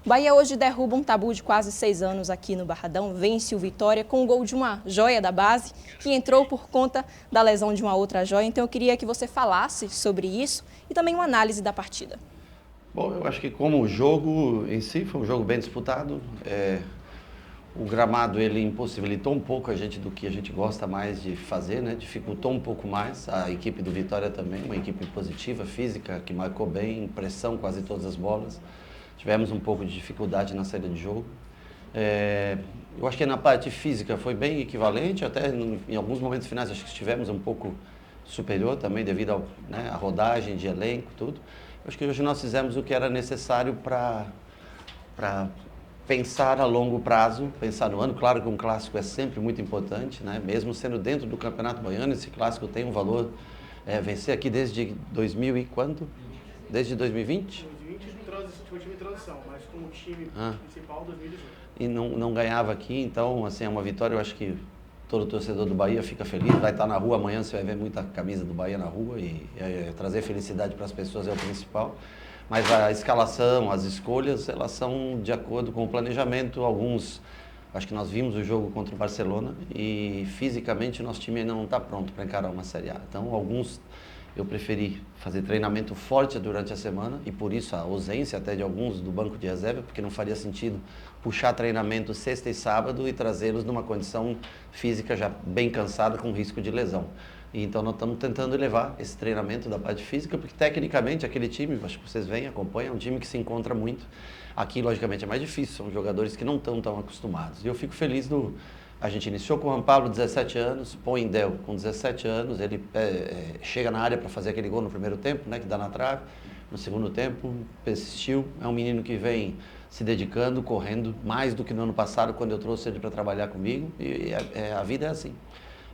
O Bahia hoje derruba um tabu de quase 6 anos aqui no Barradão, vence o Vitória com o gol de uma joia da base, que entrou por conta da lesão de uma outra joia. Então eu queria que você falasse sobre isso e também uma análise da partida. Bom, eu acho que como o jogo em si foi um jogo bem disputado, o gramado ele impossibilitou um pouco a gente do que a gente gosta mais de fazer, né? Dificultou um pouco mais. A equipe do Vitória também, uma equipe positiva, física, que marcou bem, pressão quase todas as bolas. Tivemos um pouco de dificuldade na saída de jogo. Eu acho que na parte física foi bem equivalente, até em alguns momentos finais acho que estivemos um pouco superior também devido à rodagem de elenco, tudo. Eu acho que hoje nós fizemos o que era necessário para pensar a longo prazo, pensar no ano. Claro que um clássico é sempre muito importante, né? Mesmo sendo dentro do Campeonato Baiano, esse clássico tem um valor. Vencer aqui desde 2000 e quanto? Desde 2020? 2020 foi time de transição, mas como time principal 2018. E não ganhava aqui, então assim, é uma vitória. Eu acho que todo torcedor do Bahia fica feliz, vai estar na rua amanhã, você vai ver muita camisa do Bahia na rua e trazer felicidade para as pessoas é o principal. Mas a escalação, as escolhas, elas são de acordo com o planejamento. Acho que nós vimos o jogo contra o Barcelona e fisicamente o nosso time ainda não está pronto para encarar uma Série A. Então, eu preferi fazer treinamento forte durante a semana e por isso a ausência até de alguns do banco de reserva, porque não faria sentido puxar treinamento sexta e sábado e trazê-los numa condição física já bem cansada com risco de lesão. E então nós estamos tentando levar esse treinamento da parte física, porque tecnicamente aquele time, acho que vocês veem, acompanham, é um time que se encontra muito. Aqui, logicamente, é mais difícil, são jogadores que não estão tão acostumados. E eu fico feliz A gente iniciou com o Juan Pablo, 17 anos, põe Del com 17 anos, ele chega na área para fazer aquele gol no primeiro tempo, né, que dá na trave. No segundo tempo, persistiu, é um menino que vem se dedicando, correndo, mais do que no ano passado, quando eu trouxe ele para trabalhar comigo, e a vida é assim.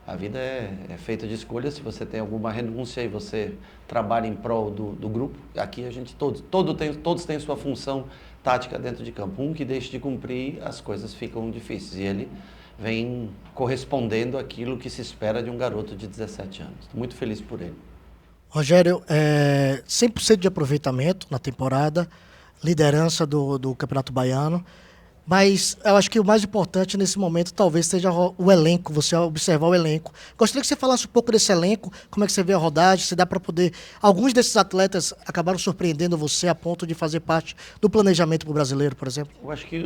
A vida é feita de escolhas. Se você tem alguma renúncia e você trabalha em prol do grupo, aqui a gente todos têm sua função tática dentro de campo. Um que deixa de cumprir, as coisas ficam difíceis. E ele vem correspondendo àquilo que se espera de um garoto de 17 anos. Estou muito feliz por ele. Rogério, 100% de aproveitamento na temporada, liderança do Campeonato Baiano, mas eu acho que o mais importante nesse momento talvez seja o elenco, você observar o elenco. Gostaria que você falasse um pouco desse elenco, como é que você vê a rodagem, se dá para poder... Alguns desses atletas acabaram surpreendendo você a ponto de fazer parte do planejamento para o brasileiro, por exemplo? Eu acho que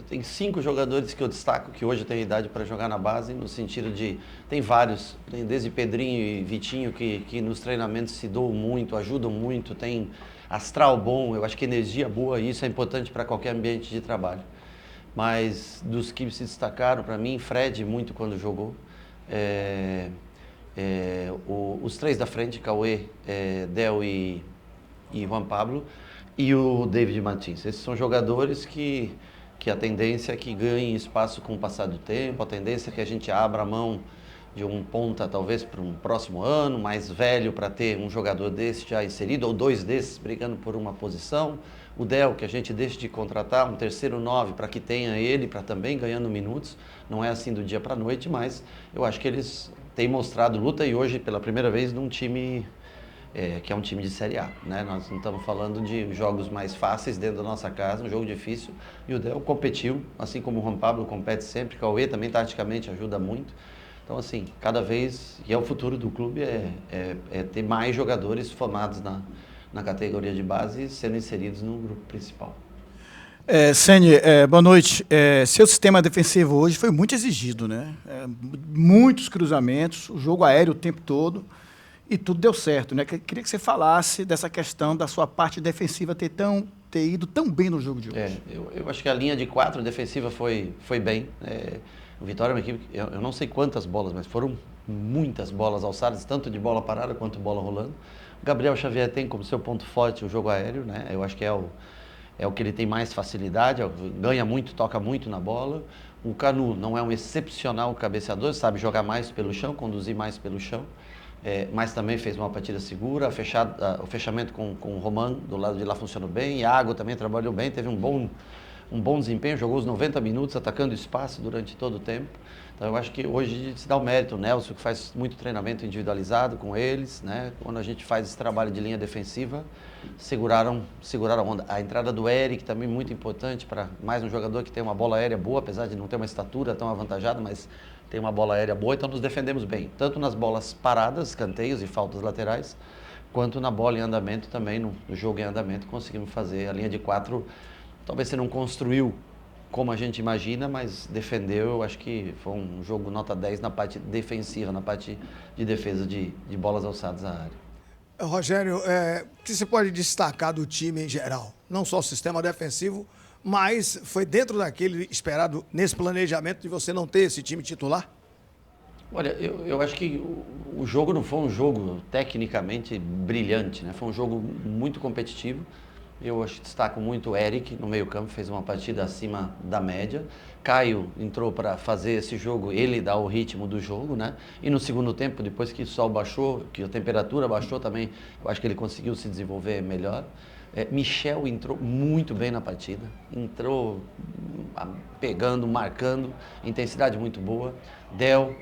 tem 5 jogadores que eu destaco que hoje têm idade para jogar na base, no sentido de... Tem vários, tem desde Pedrinho e Vitinho que nos treinamentos se doam muito, ajudam muito, tem astral bom, eu acho que energia boa, e isso é importante para qualquer ambiente de trabalho. Mas dos que se destacaram, para mim, Fred, muito quando jogou. Os 3 da frente, Cauê, Del e Juan Pablo, e o David Martins. Esses são jogadores que a tendência é que ganhem espaço com o passar do tempo, a tendência é que a gente abra a mão de um ponta, talvez, para um próximo ano, mais velho, para ter um jogador desse já inserido, ou 2 desses brigando por uma posição. O Del, que a gente deixa de contratar, um terceiro 9 para que tenha ele, para também ganhando minutos. Não é assim do dia para a noite, mas eu acho que eles têm mostrado luta e hoje, pela primeira vez, num time que é um time de Série A. Né? Nós não estamos falando de jogos mais fáceis dentro da nossa casa, um jogo difícil. E o Del competiu, assim como o Juan Pablo compete sempre. O Cauê também, taticamente, ajuda muito. Então, assim, cada vez, e é o futuro do clube, ter mais jogadores formados na categoria de base sendo inseridos no grupo principal. Sene, boa noite. Seu sistema defensivo hoje foi muito exigido, né? Muitos cruzamentos, o jogo aéreo o tempo todo, e tudo deu certo, né? Queria que você falasse dessa questão da sua parte defensiva ter ido tão bem no jogo de hoje. Eu acho que a linha de 4 defensiva foi bem. O Vitória é uma equipe, eu não sei quantas bolas, mas foram muitas bolas alçadas, tanto de bola parada quanto bola rolando. O Gabriel Xavier tem como seu ponto forte o jogo aéreo, né? Eu acho que é o que ele tem mais facilidade, ganha muito, toca muito na bola. O Canu não é um excepcional cabeceador, sabe jogar mais pelo chão, conduzir mais pelo chão, mas também fez uma partida segura. O fechamento com o Roman do lado de lá funcionou bem. Iago também trabalhou bem, teve um um bom desempenho, jogou os 90 minutos atacando espaço durante todo o tempo. Então eu acho que hoje a gente se dá o mérito, o Nelson, que faz muito treinamento individualizado com eles, né? Quando a gente faz esse trabalho de linha defensiva, seguraram a onda. A entrada do Eric também muito importante para mais um jogador que tem uma bola aérea boa, apesar de não ter uma estatura tão avantajada, mas tem uma bola aérea boa, então nos defendemos bem, tanto nas bolas paradas, escanteios e faltas laterais, quanto na bola em andamento também, no jogo em andamento, conseguimos fazer a linha de 4. Talvez você não construiu como a gente imagina, mas defendeu. Eu acho que foi um jogo nota 10 na parte defensiva, na parte de defesa de bolas alçadas à área. Rogério, o que você pode destacar do time em geral? Não só o sistema defensivo, mas foi dentro daquele esperado nesse planejamento de você não ter esse time titular? Olha, eu acho que o jogo não foi um jogo tecnicamente brilhante, né? Foi um jogo muito competitivo. Eu acho que destaco muito o Eric no meio-campo, fez uma partida acima da média. Caio entrou para fazer esse jogo, ele dá o ritmo do jogo, né? E no segundo tempo, depois que o sol baixou, que a temperatura baixou também, eu acho que ele conseguiu se desenvolver melhor. Michel entrou muito bem na partida, entrou pegando, marcando, intensidade muito boa. Del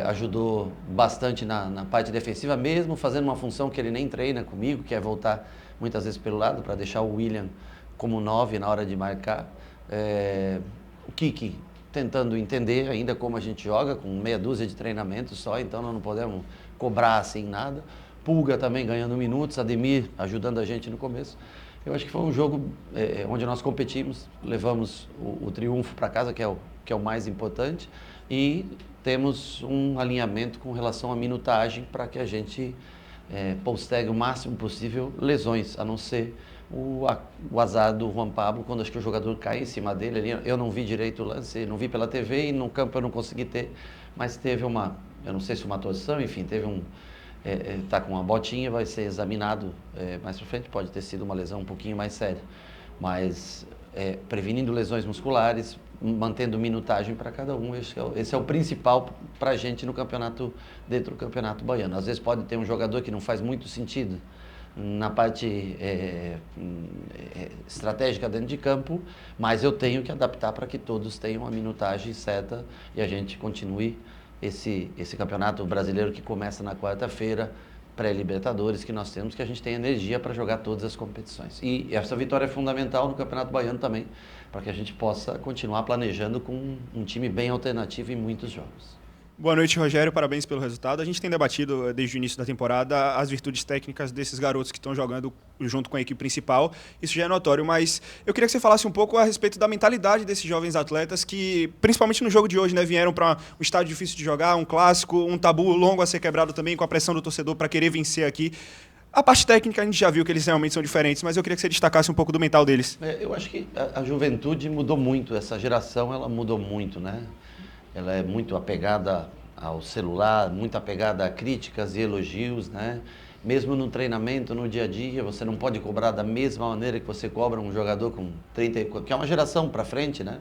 ajudou bastante na parte defensiva, mesmo fazendo uma função que ele nem treina comigo, que é voltar muitas vezes pelo lado, para deixar o William como 9 na hora de marcar. O Kiki tentando entender ainda como a gente joga, com meia dúzia de treinamentos só, então nós não podemos cobrar assim nada. Pulga também ganhando minutos, Ademir ajudando a gente no começo. Eu acho que foi um jogo onde nós competimos, levamos o triunfo para casa, que é o mais importante, e temos um alinhamento com relação à minutagem para que a gente postergue o máximo possível lesões, a não ser o azar do Juan Pablo, quando acho que o jogador cai em cima dele ali. Eu não vi direito o lance, não vi pela TV e no campo eu não consegui ter, mas teve eu não sei se uma torção, enfim, teve tá com uma botinha, vai ser examinado mais para frente, pode ter sido uma lesão um pouquinho mais séria, mas prevenindo lesões musculares, mantendo minutagem para cada um, esse é o principal para a gente no campeonato, dentro do campeonato baiano. Às vezes pode ter um jogador que não faz muito sentido na parte estratégica dentro de campo, mas eu tenho que adaptar para que todos tenham a minutagem certa e a gente continue esse campeonato brasileiro que começa na quarta-feira, pré-Libertadores, que nós temos, que a gente tem energia para jogar todas as competições. E essa vitória é fundamental no Campeonato Baiano também, para que a gente possa continuar planejando com um time bem alternativo em muitos jogos. Boa noite, Rogério. Parabéns pelo resultado. A gente tem debatido desde o início da temporada as virtudes técnicas desses garotos que estão jogando junto com a equipe principal. Isso já é notório, mas eu queria que você falasse um pouco a respeito da mentalidade desses jovens atletas que, principalmente no jogo de hoje, né, vieram para um estádio difícil de jogar, um clássico, um tabu longo a ser quebrado também, com a pressão do torcedor para querer vencer aqui. A parte técnica a gente já viu que eles realmente são diferentes, mas eu queria que você destacasse um pouco do mental deles. Eu acho que a juventude mudou muito, essa geração ela mudou muito, né? Ela é muito apegada ao celular, muito apegada a críticas e elogios, né? Mesmo no treinamento, no dia a dia, você não pode cobrar da mesma maneira que você cobra um jogador com 30, que é uma geração para frente, né?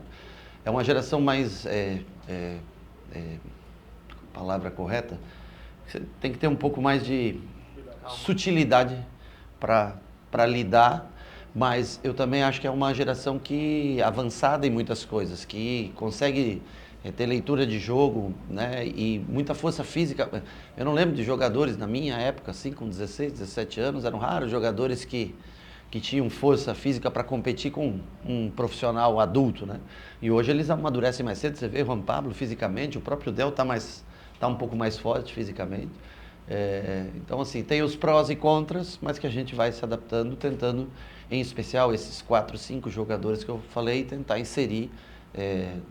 É uma geração mais, palavra correta, você tem que ter um pouco mais de sutilidade para lidar, mas eu também acho que é uma geração que avançada em muitas coisas, que consegue ter leitura de jogo, né, e muita força física. Eu não lembro de jogadores na minha época, assim, com 16, 17 anos, eram raros jogadores que tinham força física para competir com um profissional adulto, né? E hoje eles amadurecem mais cedo. Você vê o Juan Pablo fisicamente, o próprio Del tá um pouco mais forte fisicamente. Então, assim, tem os prós e contras, mas que a gente vai se adaptando, tentando, em especial, esses 4, 5 jogadores que eu falei, tentar inserir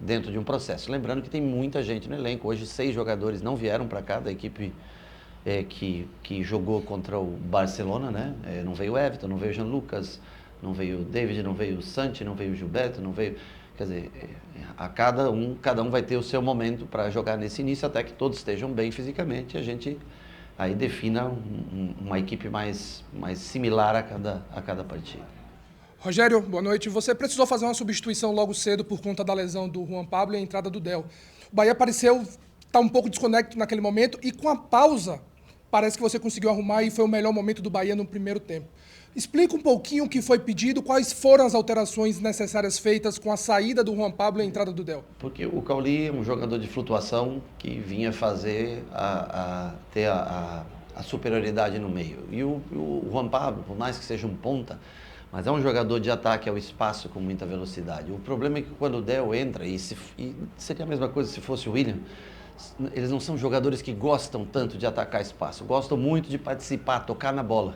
dentro de um processo. Lembrando que tem muita gente no elenco. Hoje 6 jogadores não vieram para cá da equipe que jogou contra o Barcelona, né? Não veio o Everton, não veio o Jean Lucas, não veio o David, não veio o Santi, não veio o Gilberto, não veio... Quer dizer, cada um vai ter o seu momento para jogar nesse início, até que todos estejam bem fisicamente e a gente aí defina uma equipe mais similar a cada partida. Rogério, boa noite. Você precisou fazer uma substituição logo cedo por conta da lesão do Juan Pablo e a entrada do Del. O Bahia pareceu estar um pouco desconectado naquele momento e com a pausa parece que você conseguiu arrumar e foi o melhor momento do Bahia no primeiro tempo. Explica um pouquinho o que foi pedido, quais foram as alterações necessárias feitas com a saída do Juan Pablo e a entrada do Del. Porque o Cauli é um jogador de flutuação que vinha fazer ter a superioridade no meio. E o Juan Pablo, por mais que seja um ponta, mas é um jogador de ataque ao espaço com muita velocidade. O problema é que quando o Del entra, e seria a mesma coisa se fosse o William, eles não são jogadores que gostam tanto de atacar espaço, gostam muito de participar, tocar na bola.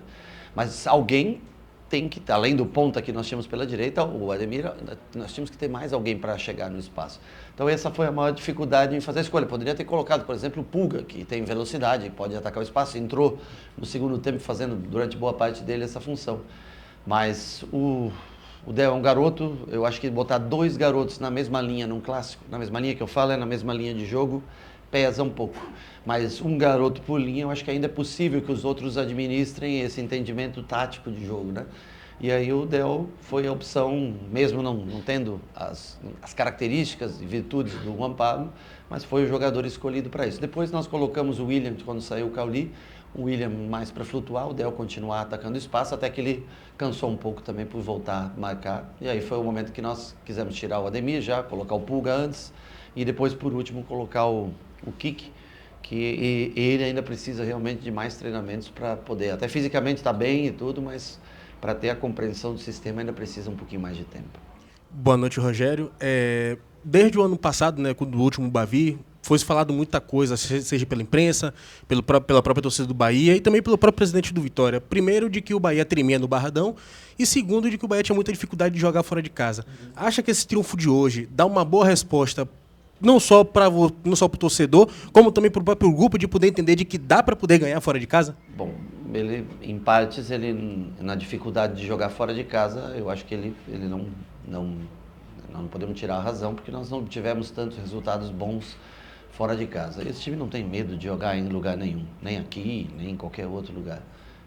Mas alguém tem que, além do ponta que nós tínhamos pela direita, o Ademir, nós tínhamos que ter mais alguém para chegar no espaço. Então essa foi a maior dificuldade em fazer a escolha. Poderia ter colocado, por exemplo, o Pulga, que tem velocidade, pode atacar o espaço, entrou no segundo tempo fazendo durante boa parte dele essa função. Mas o Del é um garoto, eu acho que botar 2 garotos na mesma linha num clássico, na mesma linha que eu falo, é na mesma linha de jogo, pesa um pouco. Mas um garoto por linha, eu acho que ainda é possível que os outros administrem esse entendimento tático de jogo, né? E aí o Del foi a opção, mesmo não tendo as características e virtudes do Juan Pablo, mas foi o jogador escolhido para isso. Depois nós colocamos o William, quando saiu o Cauli, o William mais para flutuar, o Del continuar atacando espaço, até que ele cansou um pouco também por voltar a marcar. E aí foi o momento que nós quisemos tirar o Ademir já, colocar o Pulga antes, e depois, por último, colocar o Kik, que ele ainda precisa realmente de mais treinamentos para poder, até fisicamente está bem e tudo, mas para ter a compreensão do sistema ainda precisa um pouquinho mais de tempo. Boa noite, Rogério. Desde o ano passado, né, do último Bavi, foi falado muita coisa, seja pela imprensa, pela própria torcida do Bahia e também pelo próprio presidente do Vitória. Primeiro, de que o Bahia tremia no Barradão e segundo, de que o Bahia tinha muita dificuldade de jogar fora de casa. Acha que esse triunfo de hoje dá uma boa resposta não só para o torcedor, como também para o próprio grupo, de poder entender de que dá para poder ganhar fora de casa? Bom, ele, em partes, ele na dificuldade de jogar fora de casa, eu acho que ele não podemos tirar a razão, porque nós não tivemos tantos resultados bons fora de casa. Esse time não tem medo de jogar em lugar nenhum, nem aqui, nem em qualquer outro lugar.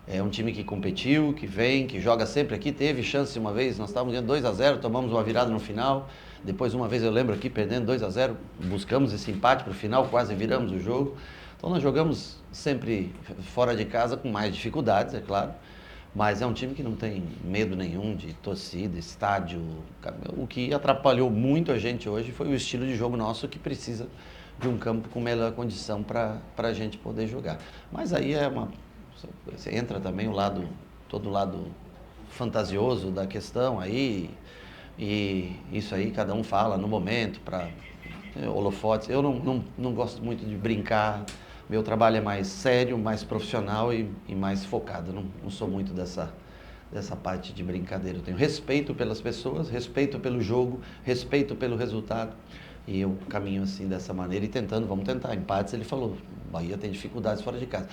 É um time que competiu, que vem, que joga sempre aqui. Teve chance uma vez, nós estávamos ganhando 2-0, tomamos uma virada no final. Depois, uma vez eu lembro aqui, perdendo 2-0, buscamos esse empate para o final, quase viramos o jogo. Então nós jogamos sempre fora de casa com mais dificuldades, é claro. Mas é um time que não tem medo nenhum de torcida, estádio. O que atrapalhou muito a gente hoje foi o estilo de jogo nosso, que precisa de um campo com melhor condição para a gente poder jogar. Mas aí entra também todo o lado fantasioso da questão aí, e isso aí cada um fala no momento, para holofotes. Eu não gosto muito de brincar, meu trabalho é mais sério, mais profissional e mais focado. Não sou muito dessa parte de brincadeira. Eu tenho respeito pelas pessoas, respeito pelo jogo, respeito pelo resultado. E eu caminho assim dessa maneira e vamos tentar. Empates, ele falou, o Bahia tem dificuldades fora de casa.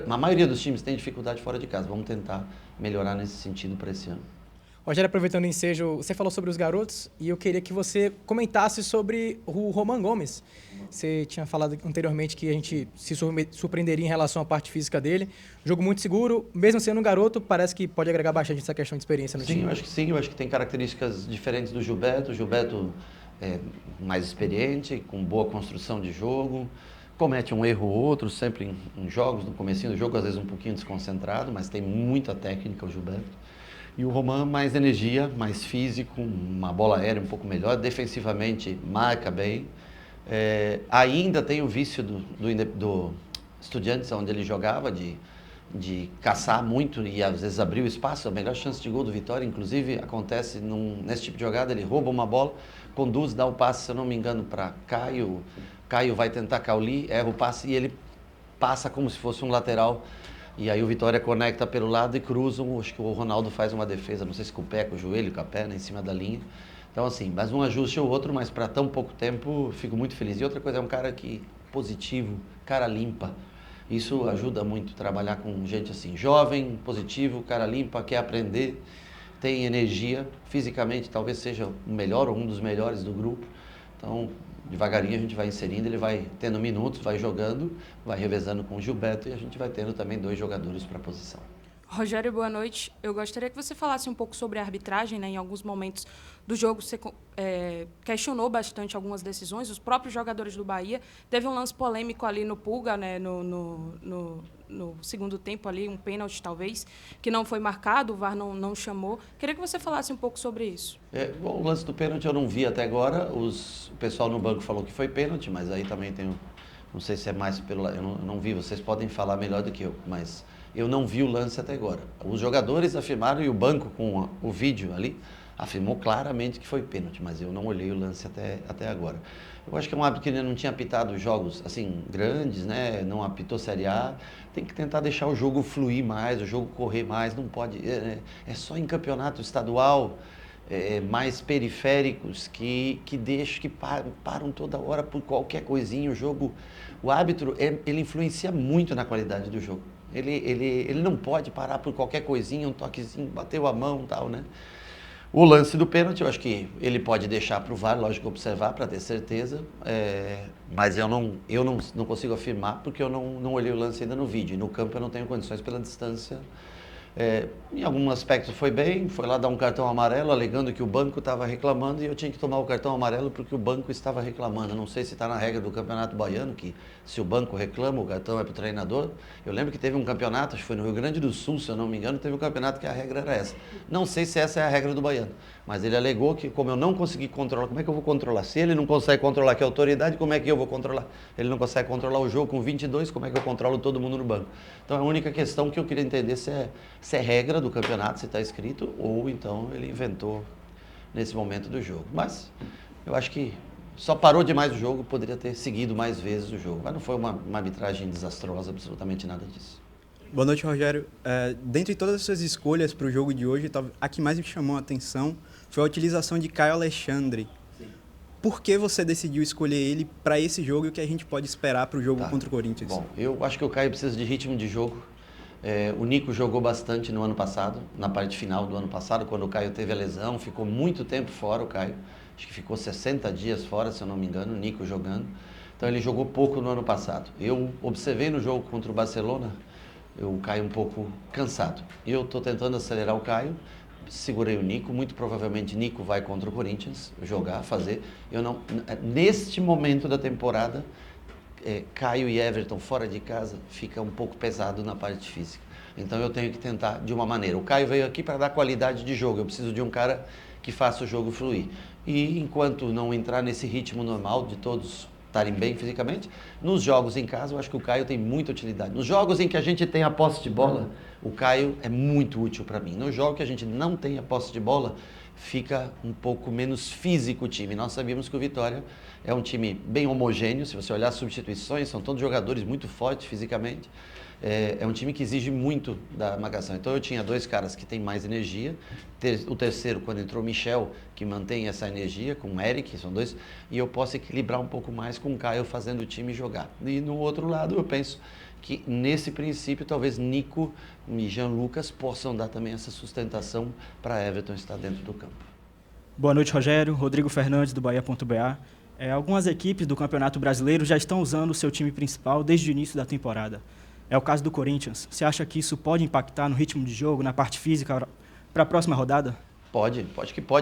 A maioria dos times tem dificuldade fora de casa. Vamos tentar melhorar nesse sentido para esse ano. Rogério, aproveitando o ensejo, você falou sobre os garotos e eu queria que você comentasse sobre o Roman Gomes. Você tinha falado anteriormente que a gente se surpreenderia em relação à parte física dele. Jogo muito seguro, mesmo sendo um garoto, parece que pode agregar bastante essa questão de experiência no time. Sim, eu acho que sim. Eu acho que tem características diferentes do Gilberto. O Gilberto é mais experiente, com boa construção de jogo. Comete um erro ou outro, sempre em jogos, no comecinho do jogo, às vezes um pouquinho desconcentrado, mas tem muita técnica o Gilberto. E o Roman, mais energia, mais físico, uma bola aérea um pouco melhor, defensivamente marca bem. Ainda tem o vício do Estudiantes, onde ele jogava, de caçar muito e às vezes abrir o espaço. A melhor chance de gol do Vitória, inclusive, acontece nesse tipo de jogada. Ele rouba uma bola, conduz, dá o passe, se eu não me engano, para Caio. Caio vai tentar Cauli, erra o passe e ele passa como se fosse um lateral. E aí o Vitória conecta pelo lado e cruza. Acho que o Ronaldo faz uma defesa, não sei se com o pé, com o joelho, com a perna, em cima da linha. Então, assim, mais um ajuste ou outro, mas para tão pouco tempo, fico muito feliz. E outra coisa, é um cara positivo, cara limpa. Isso ajuda muito trabalhar com gente assim, jovem, positivo, cara limpa, quer aprender, tem energia, fisicamente talvez seja o melhor ou um dos melhores do grupo. Então, devagarinho a gente vai inserindo, ele vai tendo minutos, vai jogando, vai revezando com o Gilberto e a gente vai tendo também 2 jogadores para a posição. Rogério, boa noite. Eu gostaria que você falasse um pouco sobre a arbitragem, né? Em alguns momentos do jogo você questionou bastante algumas decisões, os próprios jogadores do Bahia. Teve um lance polêmico ali no Pulga, né? No segundo tempo ali, um pênalti talvez, que não foi marcado, o VAR não chamou. Queria que você falasse um pouco sobre isso. Bom, o lance do pênalti eu não vi até agora, o pessoal no banco falou que foi pênalti, mas aí também tem, não sei se é mais pelo... Eu não vi, vocês podem falar melhor do que eu, mas eu não vi o lance até agora. Os jogadores afirmaram e o banco com o vídeo ali afirmou claramente que foi pênalti, mas eu não olhei o lance até agora. Eu acho que é um árbitro que ainda não tinha apitado jogos assim grandes, né? Não apitou Série A. Tem que tentar deixar o jogo fluir mais, o jogo correr mais. Não pode. É só em campeonato estadual, mais periféricos que param toda hora por qualquer coisinha. O árbitro ele influencia muito na qualidade do jogo. Ele não pode parar por qualquer coisinha, um toquezinho, bateu a mão e tal, né? O lance do pênalti, eu acho que ele pode deixar para o VAR, lógico, observar para ter certeza, mas eu não consigo afirmar porque eu não olhei o lance ainda no vídeo. E no campo eu não tenho condições pela distância. Em algum aspecto foi bem, foi lá dar um cartão amarelo, alegando que o banco estava reclamando e eu tinha que tomar o cartão amarelo porque o banco estava reclamando. Não sei se está na regra do Campeonato Baiano, que se o banco reclama, o cartão é para o treinador. Eu lembro que teve um campeonato, acho que foi no Rio Grande do Sul, se eu não me engano, teve um campeonato que a regra era essa. Não sei se essa é a regra do Baiano, mas ele alegou que como eu não consegui controlar, como é que eu vou controlar? Se ele não consegue controlar que é a autoridade, como é que eu vou controlar? Ele não consegue controlar o jogo com 22, como é que eu controlo todo mundo no banco? Então a única questão que eu queria entender se é regra do campeonato, se está escrito, ou então ele inventou nesse momento do jogo. Mas eu acho que só parou demais o jogo, poderia ter seguido mais vezes o jogo. Mas não foi uma arbitragem desastrosa, absolutamente nada disso. Boa noite, Rogério. Dentre todas as suas escolhas para o jogo de hoje, a que mais me chamou a atenção foi a utilização de Caio Alexandre. Sim. Por que você decidiu escolher ele para esse jogo e o que a gente pode esperar para o jogo contra o Corinthians? Bom, eu acho que o Caio precisa de ritmo de jogo. O Nico jogou bastante no ano passado, na parte final do ano passado, quando o Caio teve a lesão, ficou muito tempo fora o Caio. Acho que ficou 60 dias fora, se eu não me engano, o Nico jogando. Então ele jogou pouco no ano passado. Eu observei no jogo contra o Barcelona, o Caio um pouco cansado. E eu estou tentando acelerar o Caio, segurei o Nico, muito provavelmente Nico vai contra o Corinthians jogar, fazer. Neste momento da temporada, Caio e Everton fora de casa fica um pouco pesado na parte física. Então eu tenho que tentar de uma maneira. O Caio veio aqui para dar qualidade de jogo, eu preciso de um cara que faça o jogo fluir. E enquanto não entrar nesse ritmo normal de todos estarem bem fisicamente, nos jogos em casa eu acho que o Caio tem muita utilidade. Nos jogos em que a gente tem a posse de bola, o Caio é muito útil para mim. No jogo que a gente não tem a posse de bola, fica um pouco menos físico o time. Nós sabíamos que o Vitória é um time bem homogêneo, se você olhar as substituições, são todos jogadores muito fortes fisicamente. É um time que exige muito da marcação. Então eu tinha dois caras que têm mais energia, o terceiro, quando entrou o Michel, que mantém essa energia, com o Eric, são dois, e eu posso equilibrar um pouco mais com o Caio fazendo o time jogar. E no outro lado eu penso que nesse princípio talvez Nico e Jean Lucas possam dar também essa sustentação para Everton estar dentro do campo. Boa noite, Rogério. Rodrigo Fernandes, do Bahia.ba. Algumas equipes do Campeonato Brasileiro já estão usando o seu time principal desde o início da temporada. É o caso do Corinthians. Você acha que isso pode impactar no ritmo de jogo, na parte física, para a próxima rodada? Pode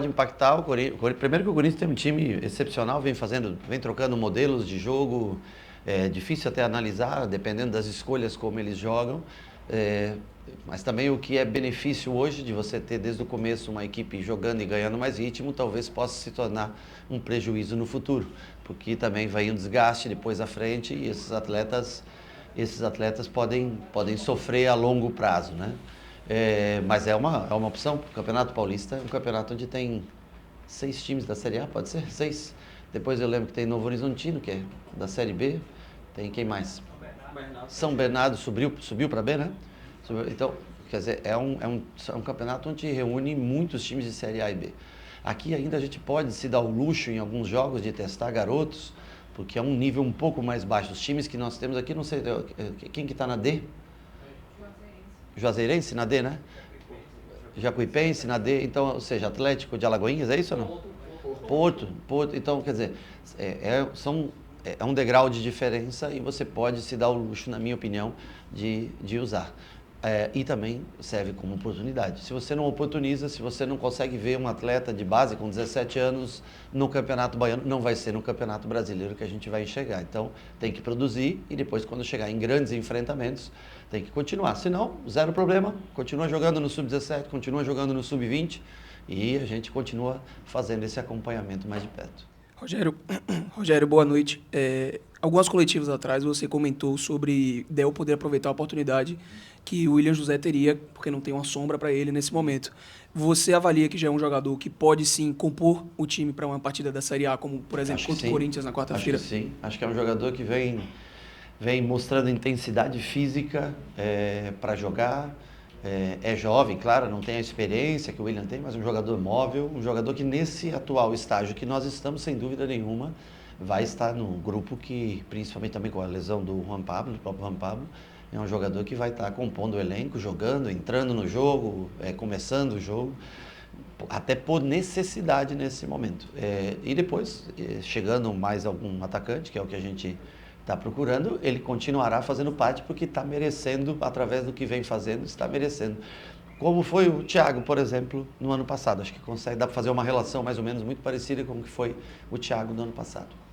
impactar o Corinthians. Primeiro que o Corinthians tem um time excepcional, vem trocando modelos de jogo, é difícil até analisar, dependendo das escolhas como eles jogam. Mas também o que é benefício hoje de você ter desde o começo uma equipe jogando e ganhando mais ritmo, talvez possa se tornar um prejuízo no futuro, porque também vai um desgaste depois à frente e esses atletas podem sofrer a longo prazo, né? Mas é uma opção. O Campeonato Paulista é um campeonato onde tem 6 times da Série A, pode ser? 6. Depois eu lembro que tem Novo Horizontino, que é da Série B. Tem quem mais? São Bernardo subiu para B, né? Então, quer dizer, é um campeonato onde reúne muitos times de Série A e B. Aqui ainda a gente pode se dar o luxo em alguns jogos de testar garotos, porque é um nível um pouco mais baixo. Os times que nós temos aqui, não sei, quem que está na D? Juazeirense na D, né? Jacuipense na D, então, ou seja, Atlético de Alagoinhas, é isso ou não? Porto, então, quer dizer, é um degrau de diferença e você pode se dar o luxo, na minha opinião, de usar. e também serve como oportunidade. Se você não oportuniza, se você não consegue ver um atleta de base com 17 anos no Campeonato Baiano, não vai ser no Campeonato Brasileiro que a gente vai enxergar. Então, tem que produzir e depois, quando chegar em grandes enfrentamentos, tem que continuar. Senão, zero problema, continua jogando no Sub-17, continua jogando no Sub-20 e a gente continua fazendo esse acompanhamento mais de perto. Rogério, boa noite. Algumas coletivas atrás você comentou sobre Del poder aproveitar a oportunidade que o William José teria, porque não tem uma sombra para ele nesse momento. Você avalia que já é um jogador que pode sim compor o time para uma partida da Série A, como por exemplo contra o Corinthians na quarta-feira? Acho que sim. Acho que é um jogador que vem mostrando intensidade física para jogar. É jovem, claro, não tem a experiência que o William tem, mas um jogador móvel, um jogador que nesse atual estágio que nós estamos, sem dúvida nenhuma, vai estar no grupo que, principalmente também com a lesão do Juan Pablo, do próprio Juan Pablo, é um jogador que vai estar compondo o elenco, jogando, entrando no jogo, começando o jogo, até por necessidade nesse momento. E depois, chegando mais algum atacante, que é o que a gente está procurando, ele continuará fazendo parte porque está merecendo, através do que vem fazendo, está merecendo. Como foi o Thiago, por exemplo, no ano passado. Acho que dá para fazer uma relação mais ou menos muito parecida com o que foi o Thiago no ano passado.